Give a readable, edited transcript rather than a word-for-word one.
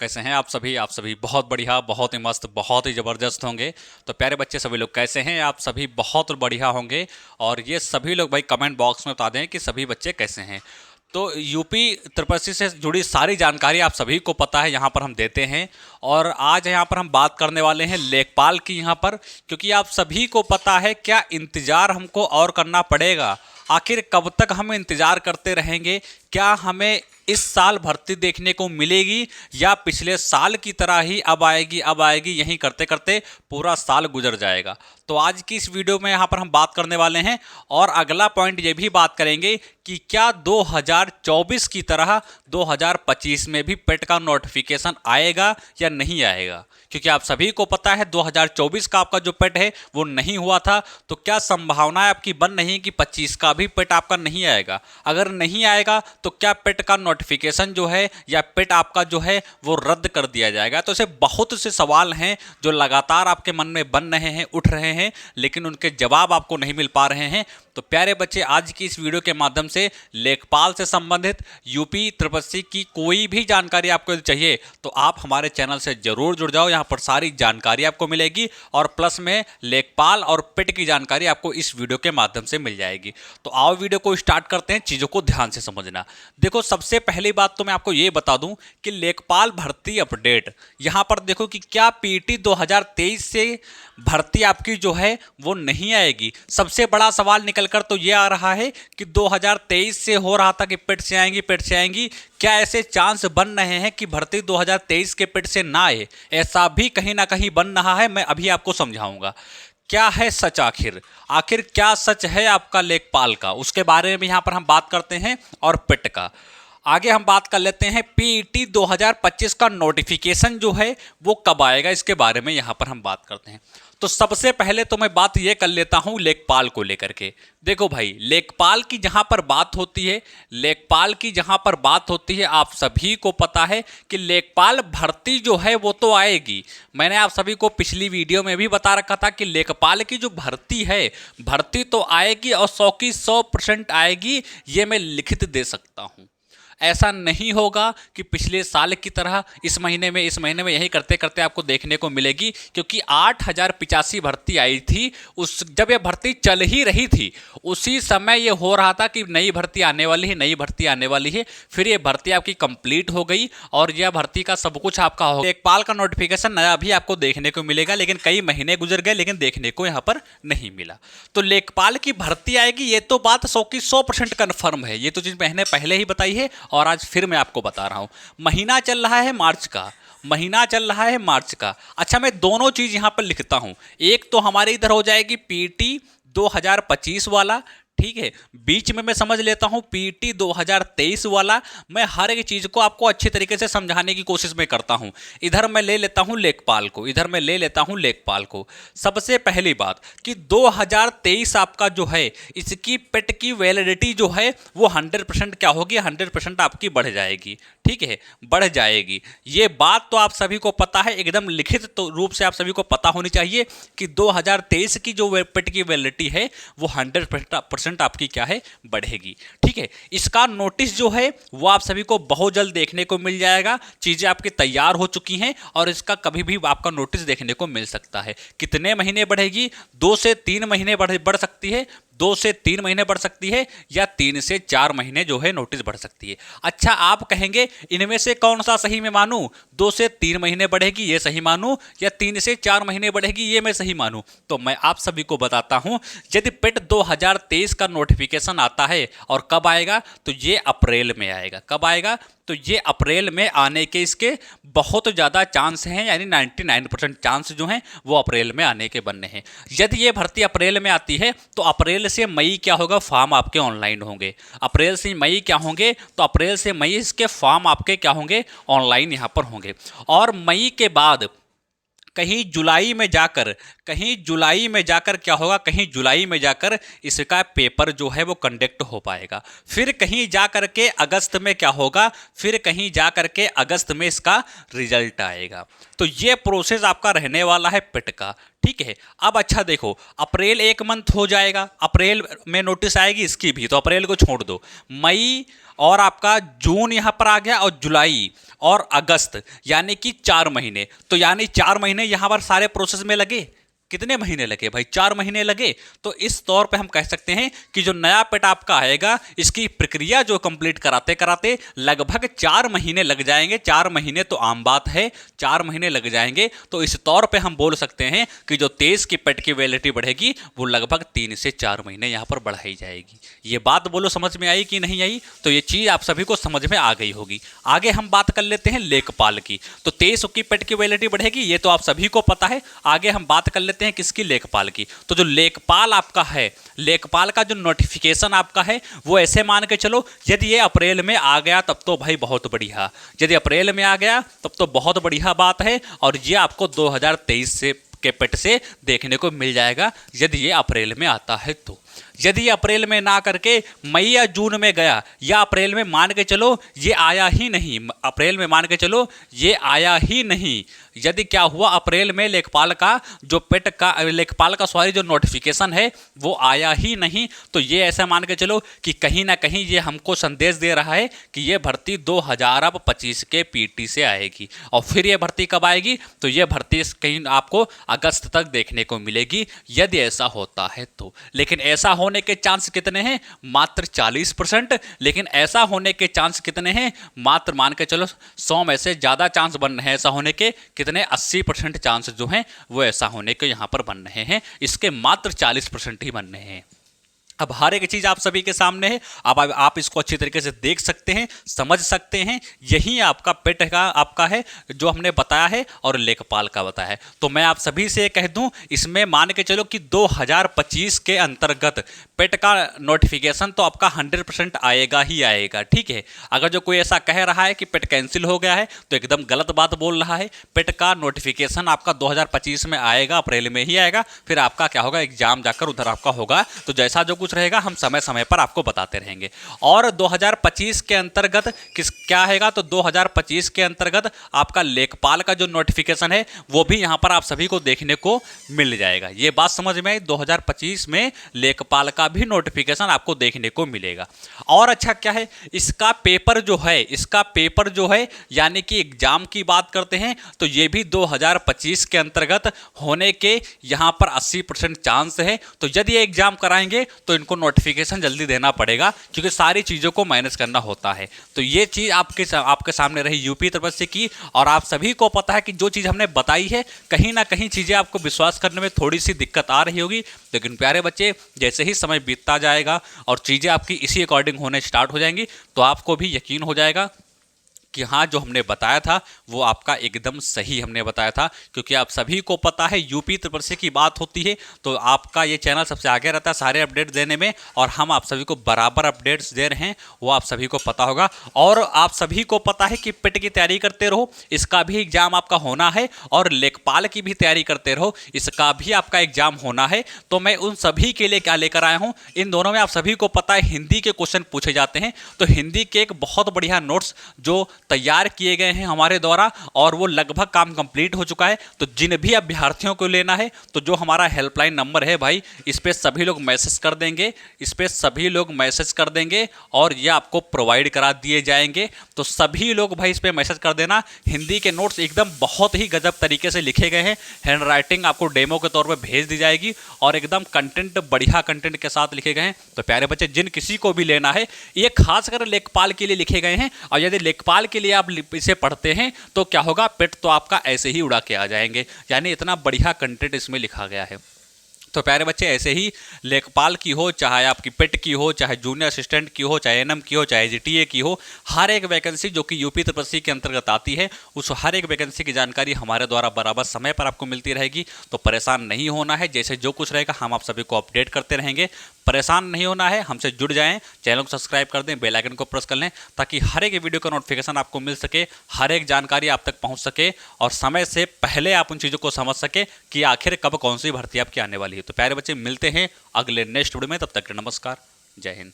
कैसे हैं आप सभी बहुत बढ़िया, बहुत ही मस्त, बहुत ही ज़बरदस्त होंगे। तो प्यारे बच्चे सभी लोग कैसे हैं? आप सभी बहुत बढ़िया होंगे। और ये सभी लोग भाई कमेंट बॉक्स में बता दें कि सभी बच्चे कैसे हैं। तो यूपी त्रिपसी से जुड़ी सारी जानकारी आप सभी को पता है, यहाँ पर हम देते हैं। और आज यहाँ पर हम बात करने वाले हैं लेखपाल की यहाँ पर, क्योंकि आप सभी को पता है क्या इंतज़ार हमको और करना पड़ेगा। आखिर कब तक हम इंतज़ार करते रहेंगे? क्या हमें इस साल भर्ती देखने को मिलेगी या पिछले साल की तरह ही अब आएगी यहीं करते करते पूरा साल गुजर जाएगा? तो आज की इस वीडियो में यहाँ पर हम बात करने वाले हैं। और अगला पॉइंट ये भी बात करेंगे कि क्या 2024 की तरह 2025 में भी पेट का नोटिफिकेशन आएगा या नहीं आएगा, क्योंकि आप सभी को पता है 2024 का आपका जो पेट है वो नहीं हुआ था। तो क्या संभावना है आपकी बन नहीं कि 25 का भी पेट आपका नहीं आएगा? अगर नहीं आएगा तो क्या पेट का नोटिफिकेशन जो है या पेट आपका जो है वो रद्द कर दिया जाएगा? तो ऐसे बहुत से सवाल हैं जो लगातार आपके मन में बन रहे हैं, उठ रहे हैं, लेकिन उनके जवाब आपको नहीं मिल पा रहे हैं। तो प्यारे बच्चे, आज की इस वीडियो के माध्यम से लेखपाल से संबंधित यूपी त्रिपसी की कोई भी जानकारी आपको चाहिए तो आप हमारे चैनल से जरूर जुड़ जाओ। यहाँ पर सारी जानकारी आपको मिलेगी और प्लस में लेखपाल और पेट की जानकारी आपको इस वीडियो के माध्यम से मिल जाएगी। तो आओ वीडियो को स्टार्ट करते हैं, चीज़ों को ध्यान से समझना। देखो, सबसे पहली बात तो मैं आपको ये बता दूं कि लेखपाल भर्ती अपडेट, यहाँ पर देखो कि क्या पीटी 2023 से भर्ती आपकी जो है वो नहीं आएगी। सबसे बड़ा सवाल निकलकर तो ये आ रहा है कि 2023 से हो रहा था कि पेट से आएंगी, क्या ऐसे चांस बन रहे हैं कि भर्ती 2023 के पेट से ना आए? ऐसा भी कहीं ना कहीं बन रहा है, मैं अभी आपको समझाऊंगा। क्या है सच? आखिर क्या सच है आपका लेखपाल का, उसके बारे में यहाँ पर हम बात करते हैं। और पेट का आगे हम बात कर लेते हैं। पीईटी 2025 का नोटिफिकेशन जो है वो कब आएगा, इसके बारे में यहाँ पर हम बात करते हैं। तो सबसे पहले तो मैं बात ये कर लेता हूँ लेखपाल को लेकर के। देखो भाई, लेखपाल की जहाँ पर बात होती है, आप सभी को पता है कि लेखपाल भर्ती जो है वो तो आएगी। मैंने आप सभी को पिछली वीडियो में भी बता रखा था कि लेखपाल की जो भर्ती है, भर्ती तो आएगी और 100 की 100% आएगी, ये मैं लिखित दे सकता हूँ। ऐसा नहीं होगा कि पिछले साल की तरह इस महीने में यही करते करते आपको देखने को मिलेगी, क्योंकि 8085 भर्ती आई थी। जब यह भर्ती चल ही रही थी उसी समय ये हो रहा था कि नई भर्ती आने वाली है। फिर ये भर्ती आपकी कंप्लीट हो गई और यह भर्ती का सब कुछ आपका हो। लेखपाल का नोटिफिकेशन नया भी आपको देखने को मिलेगा, लेकिन कई महीने गुजर गए लेकिन देखने को यहाँ पर नहीं मिला। तो लेखपाल की भर्ती आएगी, ये तो बात 100 की 100% कन्फर्म है। ये तो चीज़ मैंने पहले ही बताई है और आज फिर मैं आपको बता रहा हूं। महीना चल रहा है मार्च का। अच्छा, मैं दोनों चीज यहां पर लिखता हूं। एक तो हमारे इधर हो जाएगी पीटी 2025 वाला, ठीक है। बीच में मैं समझ लेता हूं पीटी 2023 वाला। मैं हर एक चीज को आपको अच्छे तरीके से समझाने की कोशिश में करता हूं। इधर मैं ले लेता हूं लेखपाल को। सबसे पहली बात कि 2023 आपका जो है, इसकी पेट की वैलिडिटी जो है वो 100% क्या होगी, 100% आपकी बढ़ जाएगी, ठीक है, बढ़ जाएगी। ये बात तो आप सभी को पता है, एकदम लिखित तो रूप से आप सभी को पता होनी चाहिए कि 2023 की जो पेट की वैलिडिटी है वो 100% आपकी क्या है, बढ़ेगी, ठीक है। इसका नोटिस जो है वो आप सभी को बहुत जल्द देखने को मिल जाएगा। चीजें आपकी तैयार हो चुकी हैं और इसका कभी भी आपका नोटिस देखने को मिल सकता है। कितने महीने बढ़ेगी? 2 से 3 महीने बढ़ सकती है, 2 से 3 महीने बढ़ सकती है, या 3 से 4 महीने जो है नोटिस बढ़ सकती है। अच्छा, आप कहेंगे इनमें से कौन सा सही मैं मानूं? 2 से 3 महीने बढ़ेगी ये सही मानूं या 3 से 4 महीने बढ़ेगी ये मैं सही मानूं? तो मैं आप सभी को बताता हूं, यदि पेट 2023 का नोटिफिकेशन आता है और कब आएगा, तो ये अप्रैल में आएगा। कब आएगा? तो ये अप्रैल में आने के इसके बहुत ज़्यादा चांस हैं, यानी 99% चांस जो हैं वो अप्रैल में आने के बनने हैं। यदि ये भर्ती अप्रैल में आती है तो अप्रैल से मई क्या होगा, फॉर्म आपके ऑनलाइन होंगे। अप्रैल से मई क्या होंगे, तो अप्रैल से मई इसके फॉर्म आपके क्या होंगे, ऑनलाइन यहाँ पर होंगे। और मई के बाद कहीं जुलाई में जाकर इसका पेपर जो है वो कंडक्ट हो पाएगा। फिर कहीं जा करके अगस्त में क्या होगा, अगस्त में इसका रिजल्ट आएगा। तो ये प्रोसेस आपका रहने वाला है पेट का, ठीक है। अब अच्छा देखो, अप्रैल एक मंथ हो जाएगा, अप्रैल में नोटिस आएगी इसकी भी, तो अप्रैल को छोड़ दो। मई और आपका जून यहाँ पर आ गया, और जुलाई और अगस्त, यानी कि 4 महीने। तो यानी 4 महीने यहाँ पर सारे प्रोसेस में लगे। कितने महीने लगे भाई? 4 महीने लगे। तो इस तौर पे हम कह सकते हैं कि जो नया पेट आपका आएगा, इसकी प्रक्रिया जो कंप्लीट कराते कराते लगभग 4 महीने लग जाएंगे। 4 महीने तो आम बात है, 4 महीने लग जाएंगे। तो इस तौर पे हम बोल सकते हैं कि जो तेज की पेट की वैलिडिटी बढ़ेगी वो लगभग 3 से 4 महीने यहाँ पर बढ़ाई जाएगी। ये बात बोलो समझ में आई कि नहीं आई? तो ये चीज़ आप सभी को समझ में आ गई होगी। आगे हम बात कर लेते हैं लेखपाल की। तो तेज की पेट की वैलिडिटी बढ़ेगी, ये तो आप सभी को पता है। आगे हम बात कर लेते हैं किसकी? लेखपाल की। तो जो लेखपाल आपका है, लेखपाल का जो नोटिफिकेशन आपका है, वो ऐसे मान के चलो, यदि ये अप्रैल में आ गया तब तो भाई बहुत बढ़िया। यदि अप्रैल में आ गया तब तो बहुत बढ़िया बात है, और ये आपको 2023 से के पेट से देखने को मिल जाएगा, यदि ये अप्रैल में आता है तो। यदि अप्रैल में ना करके मई या जून में गया, या अप्रैल में मान के चलो ये आया ही नहीं, अप्रैल में मान के चलो ये आया ही नहीं, यदि क्या हुआ अप्रैल में लेखपाल का जो पेट का लेखपाल का सॉरी जो नोटिफिकेशन है वो आया ही नहीं, तो ये ऐसा मान के चलो कि कहीं ना कहीं ये हमको संदेश दे रहा है कि ये भर्ती 2025 के पीटी से आएगी। और फिर ये भर्ती कब आएगी? तो ये भर्ती कहीं आपको अगस्त तक देखने को मिलेगी, यदि ऐसा होता है तो। लेकिन ऐसा होने के चांस कितने हैं? मात्र 40%। लेकिन ऐसा होने के चांस कितने हैं? मात्र मान के चलो 100 में से ज़्यादा चांस बन रहे हैं ऐसा होने के। कितने? 80% चांस जो हैं वो ऐसा होने के यहाँ पर बन रहे हैं, इसके मात्र 40% ही बन रहे हैं। अब हर एक चीज़ आप सभी के सामने है, अब आप इसको अच्छी तरीके से देख सकते हैं, समझ सकते हैं। यही आपका पेट का आपका है जो हमने बताया है और लेखपाल का बताया है। तो मैं आप सभी से कह दूं, इसमें मान के चलो कि 2025 के अंतर्गत पेट का नोटिफिकेशन तो आपका 100% आएगा ही आएगा। ठीक है, अगर जो कोई ऐसा कह रहा है कि पेट कैंसिल हो गया है तो एकदम गलत बात बोल रहा है। पेट का नोटिफिकेशन आपका 2025 में आएगा, अप्रैल में ही आएगा। फिर आपका क्या होगा, एग्जाम जाकर उधर आपका होगा। तो जैसा जो कुछ रहेगा हम समय समय पर आपको बताते रहेंगे। और 2025 के अंतर्गत क्या रहेगा? तो 2025 के अंतर्गत आपका लेखपाल का जो नोटिफिकेशन है वो भी यहां पर आप सभी को देखने को मिल जाएगा। ये बात समझ में आई? 2025 में लेखपाल का भी नोटिफिकेशन आपको देखने को मिलेगा। और अच्छा क्या है, इसका पेपर जो है यानी कि एग्जाम की बात करते हैं तो ये भी 2025 के अंतर्गत होने के यहां पर 80% चांस है। तो यदि एग्जाम कराएंगे तो इनको नोटिफिकेशन जल्दी देना पड़ेगा, क्योंकि सारी चीज़ों को मैनेज करना होता है। तो ये चीज़ आपके सामने रही यूपी तरफ से की, और आप सभी को पता है कि जो चीज़ हमने बताई है कहीं ना कहीं चीज़ें आपको विश्वास करने में थोड़ी सी दिक्कत आ रही होगी। लेकिन प्यारे बच्चे, जैसे ही समय बीतता जाएगा और चीज़ें आपकी इसी अकॉर्डिंग होने स्टार्ट हो जाएंगी तो आपको भी यकीन हो जाएगा कि हाँ, जो हमने बताया था वो आपका एकदम सही हमने बताया था। क्योंकि आप सभी को पता है यूपी त्रिपुरा की बात होती है तो आपका ये चैनल सबसे आगे रहता है सारे अपडेट देने में, और हम आप सभी को बराबर अपडेट्स दे रहे हैं, वो आप सभी को पता होगा। और आप सभी को पता है कि पेट की तैयारी करते रहो, इसका भी एग्जाम आपका होना है, और लेखपाल की भी तैयारी करते रहो, इसका भी आपका एग्जाम होना है। तो मैं उन सभी के लिए क्या लेकर आया हूँ, इन दोनों में आप सभी को पता है हिंदी के क्वेश्चन पूछे जाते हैं। तो हिंदी के एक बहुत बढ़िया नोट्स जो तैयार किए गए हैं हमारे द्वारा, और वो लगभग काम कंप्लीट हो चुका है। तो जिन भी अभ्यर्थियों को लेना है तो जो हमारा हेल्पलाइन नंबर है भाई, इस पे सभी लोग मैसेज कर देंगे, और ये आपको प्रोवाइड करा दिए जाएंगे। तो सभी लोग भाई इस पे मैसेज कर देना। हिंदी के नोट्स एकदम बहुत ही गजब तरीके से लिखे गए हैं, हैंड राइटिंग आपको डेमो के तौर पर भेज दी जाएगी, और एकदम कंटेंट बढ़िया कंटेंट के साथ लिखे गए हैं। तो प्यारे बच्चे, जिन किसी को भी लेना है, ये खासकर लेखपाल के लिए लिखे गए हैं, और यदि लेखपाल के लिए आप इसे पढ़ते हैं तो क्या होगा, पेट तो आपका ऐसे ही उड़ा के आ जाएंगे। यानी इतना बढ़िया कंटेंट इसमें लिखा गया है। तो प्यारे बच्चे, ऐसे ही लेखपाल की हो, चाहे आपकी पेट की हो, चाहे जूनियर असिस्टेंट की हो, चाहे एनएम की हो, चाहे जीटीए की हो, हर एक वैकेंसी जो कि यूपी त्रिपुरा के अंतर्गत आती है, उस हर एक वैकेंसी की जानकारी हमारे द्वारा बराबर समय पर आपको मिलती रहेगी। तो परेशान नहीं होना है, जैसे जो कुछ रहेगा हम आप सभी को अपडेट करते रहेंगे। परेशान नहीं होना है, हमसे जुड़ जाएं, चैनल को सब्सक्राइब कर दें, बेल आइकन को प्रेस कर लें, ताकि हर एक वीडियो का नोटिफिकेशन आपको मिल सके, हर एक जानकारी आप तक पहुंच सके, और समय से पहले आप उन चीज़ों को समझ सके कि आखिर कब कौन सी भर्ती आपकी आने वाली है। तो प्यारे बच्चे, मिलते हैं अगले नेक्स्ट वीडियो में, तब तक के नमस्कार, जय हिंद।